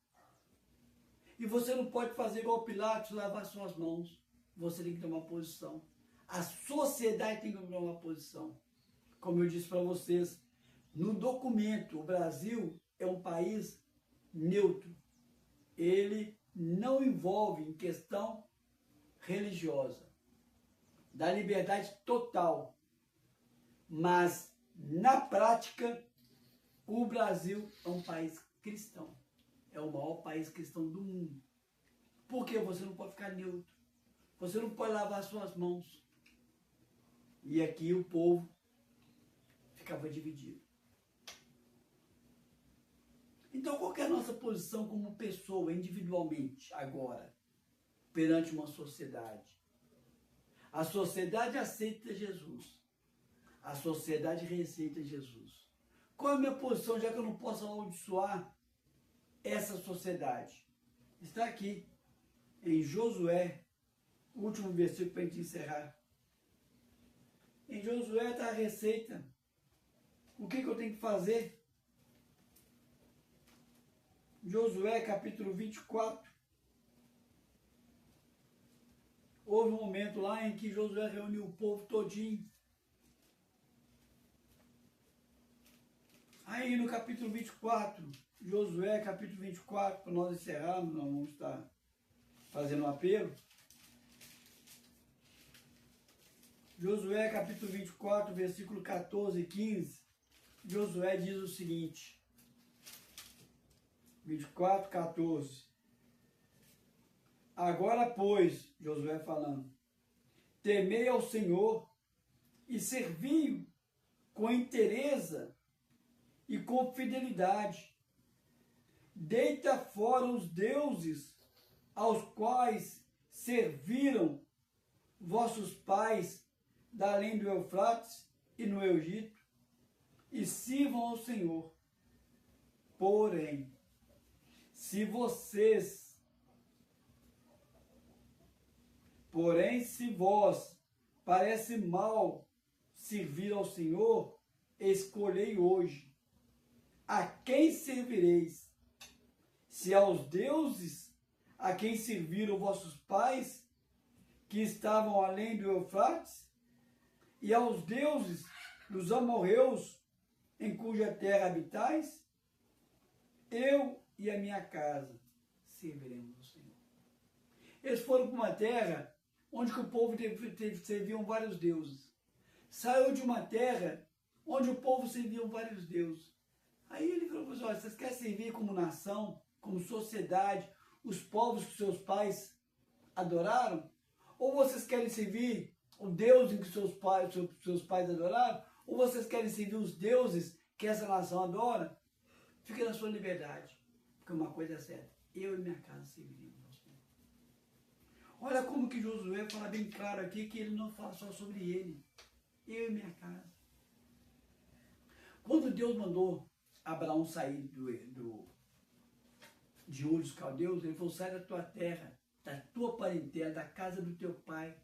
E você não pode fazer igual Pilatos, lavar suas mãos. Você tem que tomar posição. A sociedade tem que tomar uma posição. Como eu disse para vocês, no documento, o Brasil é um país neutro. Ele não envolve em questão religiosa. Dá liberdade total. Mas, na prática, o Brasil é um país cristão. É o maior país cristão do mundo. Porque você não pode ficar neutro. Você não pode lavar suas mãos. E aqui o povo ficava dividido. Então, qual que é a nossa posição como pessoa, individualmente, agora, perante uma sociedade? A sociedade aceita Jesus. A sociedade rejeita Jesus. Qual é a minha posição, já que eu não posso amaldiçoar essa sociedade? Está aqui, em Josué, o último versículo para a gente encerrar. Em Josué está a receita. O que eu tenho que fazer? Josué, capítulo 24. Houve um momento lá em que Josué reuniu o povo todinho. Aí no capítulo 24, Josué, capítulo 24, para nós encerrarmos, nós vamos estar fazendo um apelo. Josué, capítulo 24, versículo 14 e 15, Josué diz o seguinte, 24, 14. Agora, pois, Josué falando, temei ao Senhor e servi-o com inteireza e com fidelidade. Deita fora os deuses aos quais serviram vossos pais da além do Eufrates e no Egito, e sirvam ao Senhor. Porém, se vós parece mal servir ao Senhor, escolhei hoje a quem servireis, se aos deuses a quem serviram vossos pais, que estavam além do Eufrates, e aos deuses dos amorreus, em cuja terra habitais, eu e a minha casa serviremos ao Senhor. Eles foram para uma terra onde o povo serviam vários deuses. Saiu de uma terra onde o povo serviam vários deuses. Aí ele falou para eles, olha, vocês querem servir como nação, como sociedade, os povos que seus pais adoraram? Ou vocês querem servir o Deus em que seus pais adoraram? Ou vocês querem servir os deuses que essa nação adora? Fique na sua liberdade. Porque uma coisa é certa, eu e minha casa serviremos ao Senhor. Olha como que Josué fala bem claro aqui que ele não fala só sobre ele. Eu e minha casa. Quando Deus mandou Abraão sair de Ur dos Caldeus, ele falou, sai da tua terra, da tua parentela, da casa do teu pai,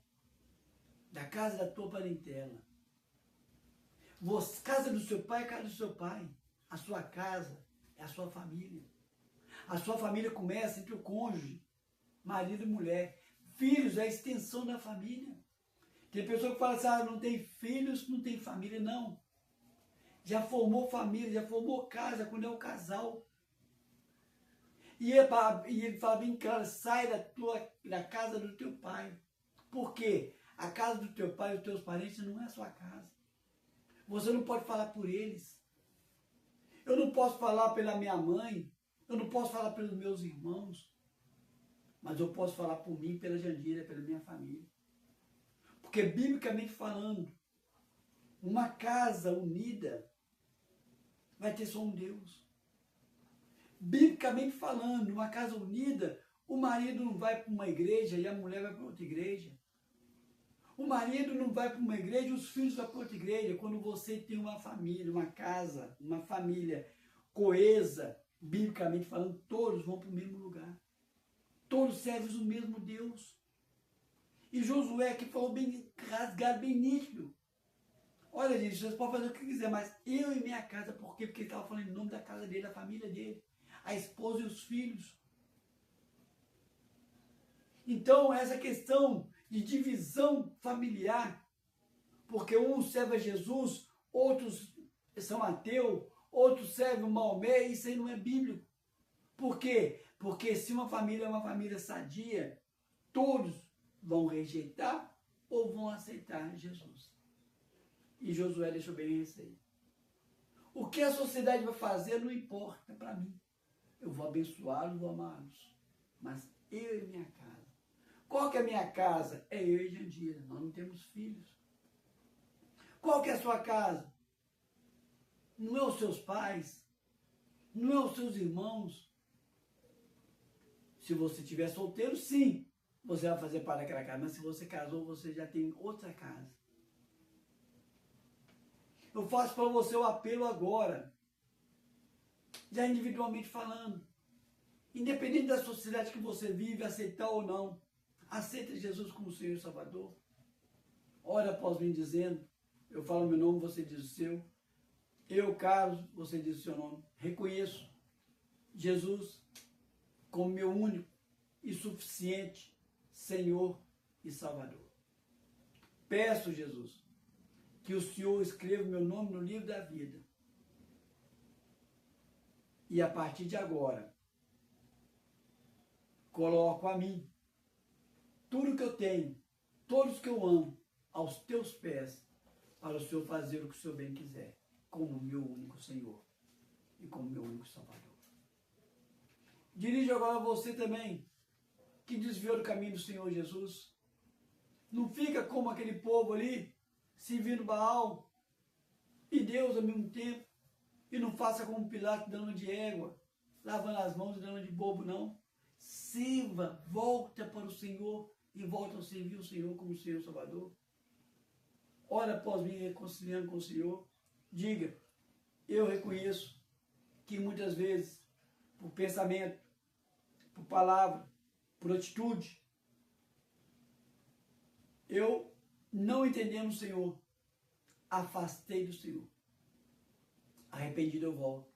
da casa da tua parentela. Casa do seu pai é casa do seu pai. A sua casa é a sua família. A sua família começa entre o cônjuge, marido e mulher. Filhos é a extensão da família. Tem pessoa que fala assim, não tem filhos, não tem família. Não. Já formou família, já formou casa quando é um casal. E ele fala bem claro, sai da casa do teu pai. Por quê? A casa do teu pai e dos teus parentes não é a sua casa. Você não pode falar por eles. Eu não posso falar pela minha mãe, eu não posso falar pelos meus irmãos, mas eu posso falar por mim, pela Jandira, pela minha família. Porque, biblicamente falando, uma casa unida vai ter só um Deus. Biblicamente falando, uma casa unida, o marido não vai para uma igreja e a mulher vai para outra igreja. O marido não vai para uma igreja e os filhos vão para outra igreja. Quando você tem uma família, uma casa, uma família coesa, biblicamente falando, todos vão para o mesmo lugar. Todos servem o mesmo Deus. E Josué que falou bem rasgado, bem nítido. Olha, gente, vocês podem fazer o que quiser, mas eu e minha casa, por quê? Porque ele estava falando em nome da casa dele, da família dele, a esposa e os filhos. Então, essa questão de divisão familiar, porque um serve a Jesus, outros São Mateus, outros servem o Maomé, isso aí não é bíblico. Por quê? Porque se uma família é uma família sadia, todos vão rejeitar ou vão aceitar Jesus. E Josué deixou bem isso aí. O que a sociedade vai fazer não importa para mim. Eu vou abençoá-los, vou amá-los. Mas eu e minha casa. Qual que é a minha casa? É eu e Jandira. Nós não temos filhos. Qual que é a sua casa? Não é os seus pais. Não é os seus irmãos. Se você estiver solteiro, sim. Você vai fazer parte daquela casa. Mas se você casou, você já tem outra casa. Eu faço para você o apelo agora. Já individualmente falando. Independente da sociedade que você vive, aceitar ou não. Aceita Jesus como Senhor e Salvador. Ora após mim dizendo, eu falo meu nome, você diz o seu. Eu, Carlos, você diz o seu nome. Reconheço Jesus como meu único e suficiente Senhor e Salvador. Peço, Jesus, que o Senhor escreva meu nome no livro da vida. E a partir de agora, coloco a mim tudo que eu tenho, todos que eu amo, aos teus pés, para o Senhor fazer o que o Senhor bem quiser, como meu único Senhor e como meu único Salvador. Dirijo agora a você também, que desviou do caminho do Senhor Jesus. Não fica como aquele povo ali, servindo Baal e Deus ao mesmo tempo, e não faça como Pilato dando de égua, lavando as mãos e dando de bobo, não. Sirva, volta para o Senhor e volta a servir o Senhor como o Senhor Salvador. Ora após mim reconciliando com o Senhor. Diga, eu reconheço que muitas vezes, por pensamento, por palavra, por atitude, eu não entendendo o Senhor, afastei do Senhor. Arrependido eu volto.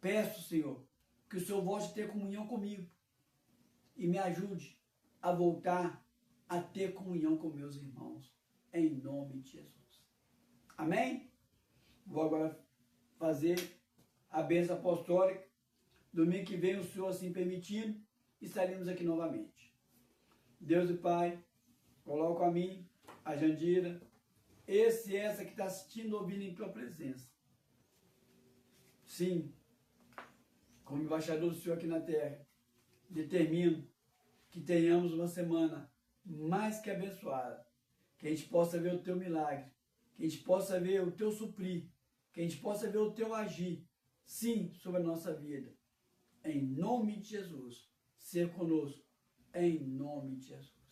Peço, Senhor, que o Senhor volte a ter comunhão comigo e me ajude a voltar a ter comunhão com meus irmãos, em nome de Jesus. Amém? Vou agora fazer a bênção apostólica. Domingo que vem, o Senhor assim permitindo, estaremos aqui novamente. Deus e Pai, coloco a mim, a Jandira, esse e essa que está assistindo, ouvindo em tua presença. Sim, como embaixador do Senhor aqui na terra, determino que tenhamos uma semana mais que abençoada, que a gente possa ver o teu milagre, que a gente possa ver o teu suprir, que a gente possa ver o teu agir, sim, sobre a nossa vida. Em nome de Jesus, ser conosco, em nome de Jesus.